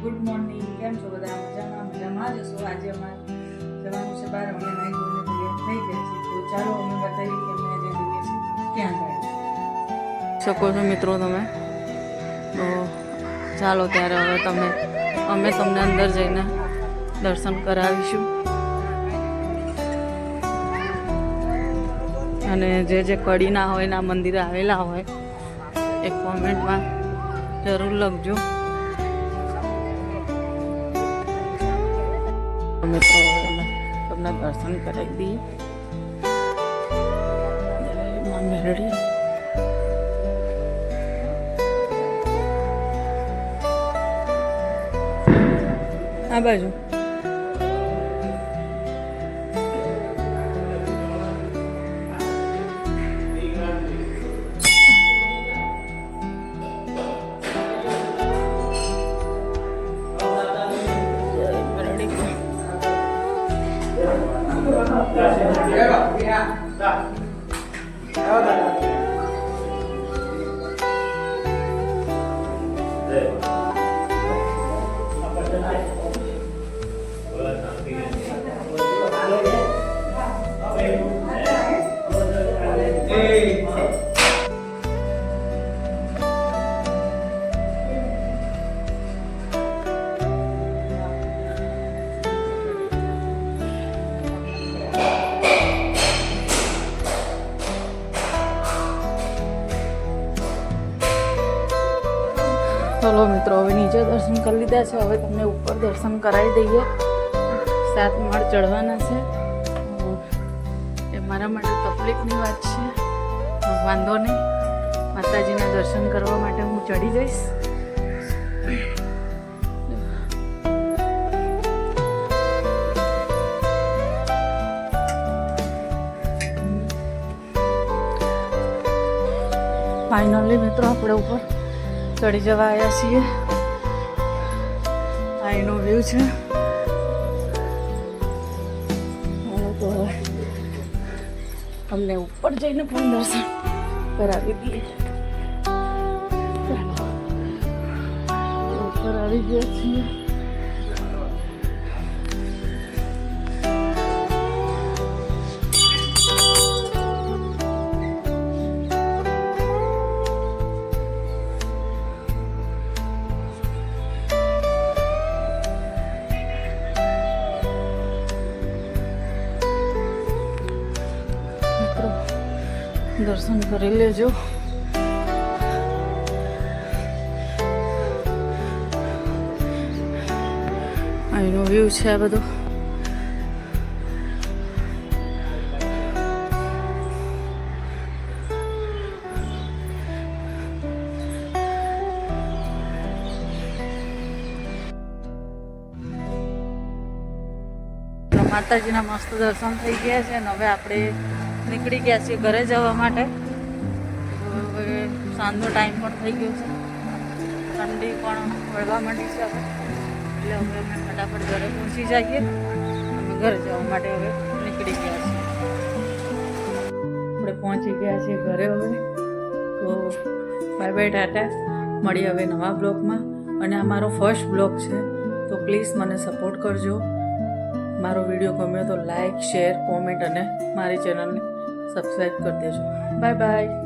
Good morning. કેમ છો બધા? મજામાં જશો? આજે અમારે જવાનું છે બહાર. અમે નાઈ ધોઈને તૈયાર થઈ ગયા છીએ. તો ચાલો અમે બતાવીએ કે અમે આજે જઈએ છીએ ક્યાં ગયા શકો છો મિત્રો તમે. તો ચાલો ત્યારે હવે અમે તમને અંદર જઈને દર્શન કરાવીશું. અને જે કડીના હોય ના મંદિરે આવેલા હોય એ કોમેન્ટમાં જરૂર લખજો. મિત્રો તમને દર્શન કરાવી દઈએ. માં મેરડી આ બાજુ ચલો મિત્રો, હવે નીચે દર્શન કરી લીધા છે. હવે તમને ઉપર દર્શન કરાવી દઈએ. 7 માળ ચડવાના છે. એ મારા માટે તકલીફની વાત છે. વાંધો નહીં, માતાજીના દર્શન કરવા માટે હું ચડી જઈશ. ફાઇનલી મિત્રો આપણે ઉપર ચડી જવા આવ્યા છીએ. આ એનો વ્યૂ છે. તો અમને ઉપર જઈને પણ દર્શન કરાવી દઈએ. ઉપર આવી ગયા છીએ. દર્શન કરી લેજો. અહીંનો વ્યૂ છે આ બધો. માતાજીના મસ્ત દર્શન થઈ ગયા છે. અને હવે આપણે નીકળી ગયા છીએ ઘરે જવા માટે. હવે સાંજનો ટાઈમ પણ થઈ ગયો છે. ઠંડી પણ વળવા માંડી છે હવે. એટલે હવે અમે ફટાફટ ઘરે પહોંચી જઈએ. અમે ઘરે જવા માટે હવે નીકળી ગયા છીએ. આપણે પહોંચી ગયા છીએ ઘરે હવે. તો બાય બાય, ટાટા. મળીએ હવે નવા બ્લોગમાં. અને આ મારો ફર્સ્ટ બ્લોગ છે, તો પ્લીઝ મને સપોર્ટ કરજો. મારો વિડીયો ગમ્યો તો લાઈક, શેર, કોમેન્ટ અને મારી ચેનલને સબસ્ક્રાઈબ કરી દેજો. Bye bye.